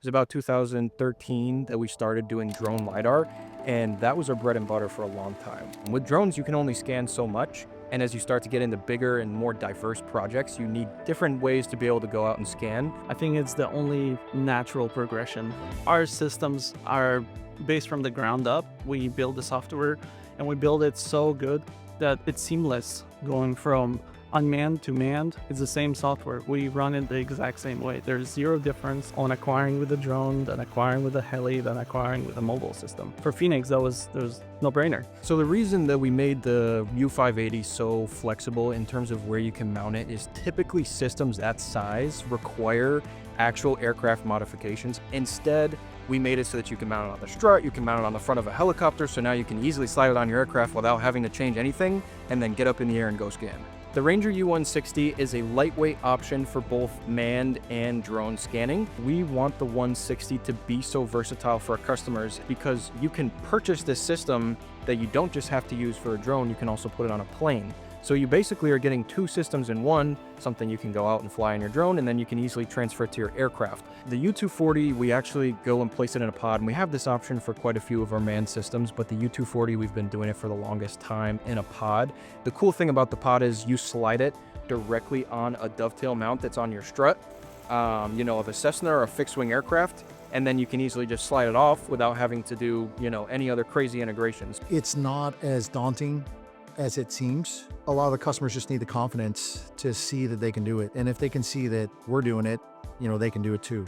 was about 2013 that we started doing drone LiDAR, and that was our bread and butter for a long time. With drones, you can only scan so much, and as you start to get into bigger and more diverse projects, you need different ways to be able to go out and scan. I think it's the only natural progression. Our systems are based from the ground up. We build the software and we build it so good that it's seamless going from unmanned to manned. It's the same software. We run it the exact same way. There's zero difference on acquiring with a drone than acquiring with a heli than acquiring with a mobile system. For Phoenix, there was no brainer. So the reason that we made the U580 so flexible in terms of where you can mount it is typically systems that size require actual aircraft modifications. Instead, we made it so that you can mount it on the strut, you can mount it on the front of a helicopter, so now you can easily slide it on your aircraft without having to change anything and then get up in the air and go scan. The Ranger U160 is a lightweight option for both manned and drone scanning. We want the 160 to be so versatile for our customers because you can purchase this system that you don't just have to use for a drone, you can also put it on a plane. So you basically are getting two systems in one, something you can go out and fly on your drone, and then you can easily transfer it to your aircraft. The U240, we actually go and place it in a pod, and we have this option for quite a few of our manned systems, but the U240, we've been doing it for the longest time in a pod. The cool thing about the pod is you slide it directly on a dovetail mount that's on your strut, of a Cessna or a fixed-wing aircraft, and then you can easily just slide it off without having to do, any other crazy integrations. It's not as daunting as it seems. A lot of the customers just need the confidence to see that they can do it. And if they can see that we're doing it, they can do it too.